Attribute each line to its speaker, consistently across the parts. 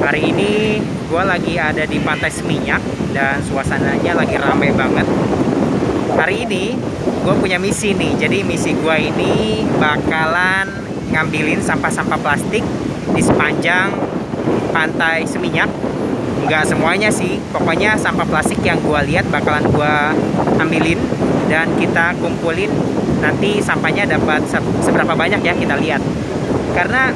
Speaker 1: Hari ini gue lagi ada di Pantai Seminyak dan suasananya lagi ramai banget. Hari ini gue punya misi nih. Jadi misi gue ini bakalan ngambilin sampah-sampah plastik di sepanjang Pantai Seminyak. Nggak semuanya sih, pokoknya sampah plastik yang gue lihat bakalan gue ambilin dan kita kumpulin. Nanti sampahnya dapat seberapa banyak ya, kita lihat. Karena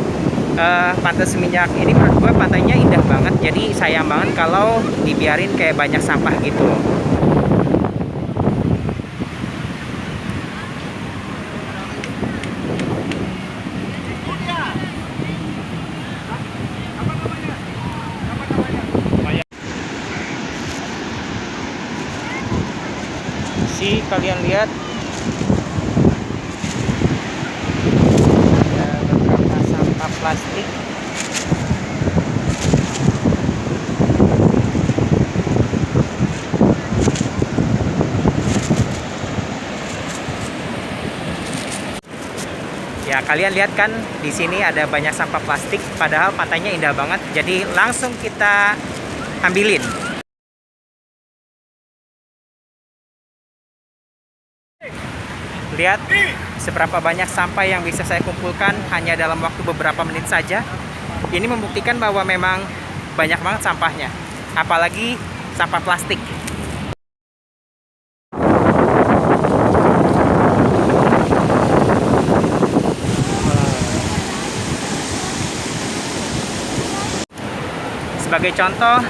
Speaker 1: Pantai Seminyak ini menurut gue pantainya indah banget, jadi sayang banget kalau dibiarin kayak banyak sampah gitu loh. Kalian lihat ada beberapa sampah plastik. Ya, kalian lihat kan di sini ada banyak sampah plastik, padahal pantainya indah banget. Jadi langsung kita ambilin. Lihat seberapa banyak sampah yang bisa saya kumpulkan hanya dalam waktu beberapa menit saja. Ini membuktikan bahwa memang banyak banget sampahnya, apalagi sampah plastik. Sebagai contoh,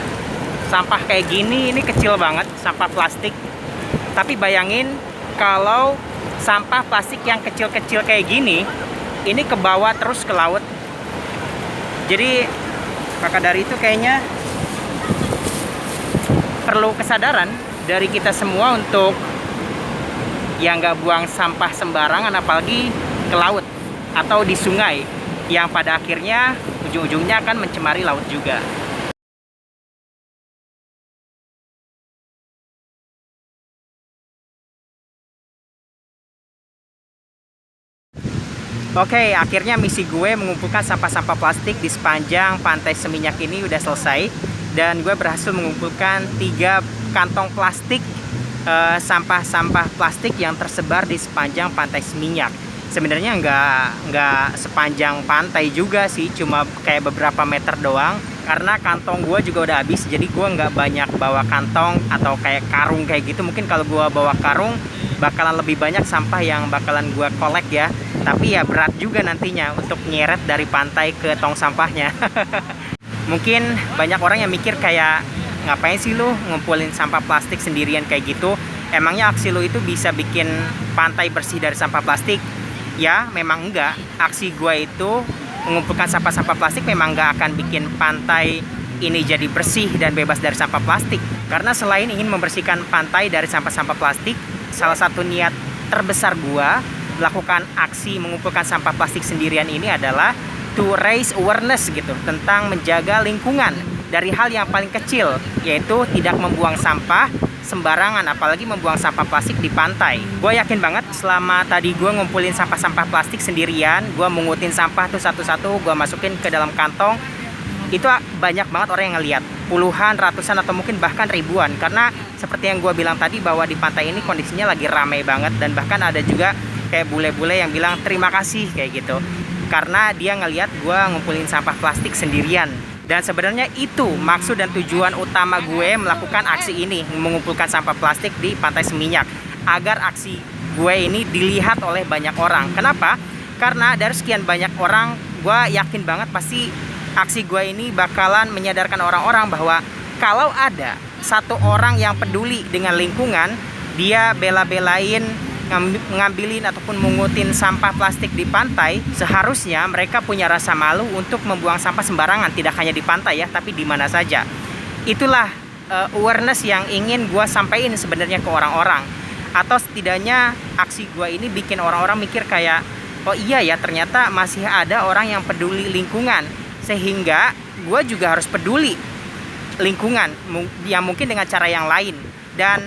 Speaker 1: sampah kayak gini ini kecil banget, sampah plastik. Tapi bayangin kalau sampah plastik yang kecil-kecil kayak gini ini ke bawah terus ke laut. Jadi maka dari itu kayaknya perlu kesadaran dari kita semua untuk yang nggak buang sampah sembarangan, apalagi ke laut atau di sungai, yang pada akhirnya ujung-ujungnya akan mencemari laut juga. Oke, akhirnya misi gue mengumpulkan sampah-sampah plastik di sepanjang Pantai Seminyak ini udah selesai. Dan gue berhasil mengumpulkan 3 kantong plastik, sampah-sampah plastik yang tersebar di sepanjang Pantai Seminyak. Sebenarnya nggak sepanjang pantai juga sih, cuma kayak beberapa meter doang. Karena kantong gue juga udah habis, jadi gue nggak banyak bawa kantong atau kayak karung kayak gitu. Mungkin kalau gue bawa karung bakalan lebih banyak sampah yang bakalan gue kolek ya. Tapi ya berat juga nantinya untuk nyeret dari pantai ke tong sampahnya. Mungkin banyak orang yang mikir kayak, ngapain sih lu ngumpulin sampah plastik sendirian kayak gitu? Emangnya aksi lu itu bisa bikin pantai bersih dari sampah plastik? Ya memang enggak. Aksi gue itu mengumpulkan sampah-sampah plastik memang enggak akan bikin pantai ini jadi bersih dan bebas dari sampah plastik. Karena selain ingin membersihkan pantai dari sampah-sampah plastik, salah satu niat terbesar gue melakukan aksi mengumpulkan sampah plastik sendirian ini adalah to raise awareness gitu, tentang menjaga lingkungan dari hal yang paling kecil, yaitu tidak membuang sampah sembarangan, apalagi membuang sampah plastik di pantai. Gue yakin banget selama tadi gue ngumpulin sampah-sampah plastik sendirian, gue mengutin sampah tuh satu-satu, gue masukin ke dalam kantong, itu banyak banget orang yang ngeliat, puluhan, ratusan, atau mungkin bahkan ribuan. Karena seperti yang gue bilang tadi, bahwa di pantai ini kondisinya lagi ramai banget, dan bahkan ada juga kayak bule-bule yang bilang terima kasih kayak gitu, karena dia ngeliat gue ngumpulin sampah plastik sendirian. Dan sebenarnya itu maksud dan tujuan utama gue melakukan aksi ini, mengumpulkan sampah plastik di Pantai Seminyak, agar aksi gue ini dilihat oleh banyak orang. Kenapa? Karena dari sekian banyak orang, gue yakin banget pasti aksi gue ini bakalan menyadarkan orang-orang bahwa kalau ada satu orang yang peduli dengan lingkungan, dia bela-belain ngambilin ataupun mengutin sampah plastik di pantai, seharusnya mereka punya rasa malu untuk membuang sampah sembarangan, tidak hanya di pantai ya, tapi di mana saja. Itulah awareness yang ingin gue sampaikan sebenarnya ke orang-orang. Atau setidaknya aksi gue ini bikin orang-orang mikir kayak, oh iya ya, ternyata masih ada orang yang peduli lingkungan, sehingga gue juga harus peduli lingkungan, yang mungkin dengan cara yang lain. Dan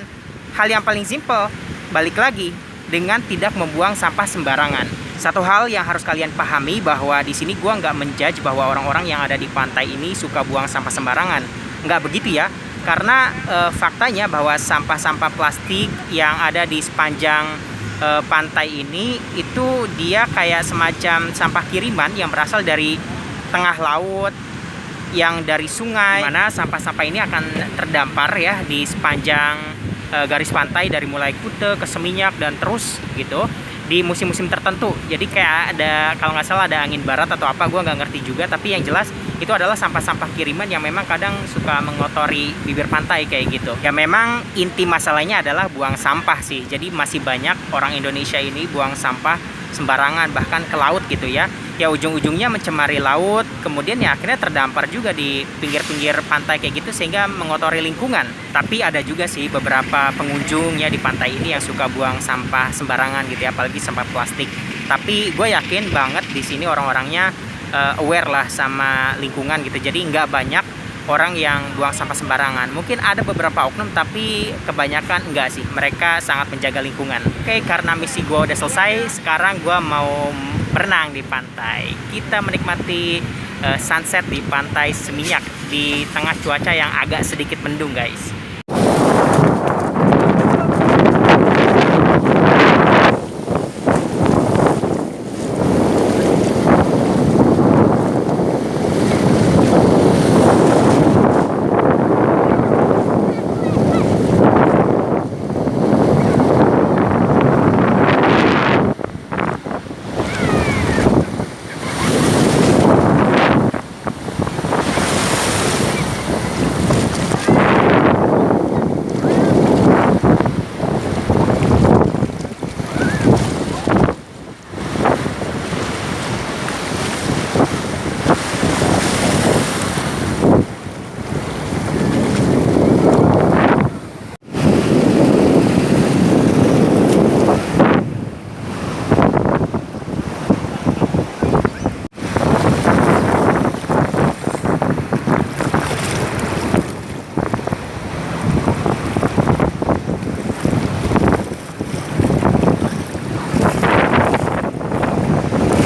Speaker 1: hal yang paling simpel, balik lagi, dengan tidak membuang sampah sembarangan. Satu hal yang harus kalian pahami bahwa di sini gua nggak menjudge bahwa orang-orang yang ada di pantai ini suka buang sampah sembarangan. Nggak begitu ya. Karena faktanya bahwa sampah-sampah plastik yang ada di sepanjang pantai ini itu dia kayak semacam sampah kiriman yang berasal dari tengah laut, yang dari sungai, mana sampah-sampah ini akan terdampar ya di sepanjang garis pantai dari mulai Kuta ke Seminyak dan terus gitu di musim-musim tertentu. Jadi kayak ada, kalau nggak salah ada angin barat atau apa, gue nggak ngerti juga, tapi yang jelas itu adalah sampah-sampah kiriman yang memang kadang suka mengotori bibir pantai kayak gitu. Ya memang inti masalahnya adalah buang sampah sih. Jadi masih banyak orang Indonesia ini buang sampah sembarangan, bahkan ke laut gitu ya. Ya ujung-ujungnya mencemari laut, kemudian ya akhirnya terdampar juga di pinggir-pinggir pantai kayak gitu sehingga mengotori lingkungan. Tapi ada juga sih beberapa pengunjung ya di pantai ini yang suka buang sampah sembarangan gitu ya, apalagi sampah plastik. Tapi gue yakin banget di sini orang-orangnya aware lah sama lingkungan gitu. Jadi nggak banyak orang yang buang sampah sembarangan. Mungkin ada beberapa oknum, tapi kebanyakan enggak sih. Mereka sangat menjaga lingkungan. Oke, karena misi gue udah selesai, sekarang gue mau berenang di pantai. Kita menikmati sunset di pantai Seminyak di tengah cuaca yang agak sedikit mendung guys.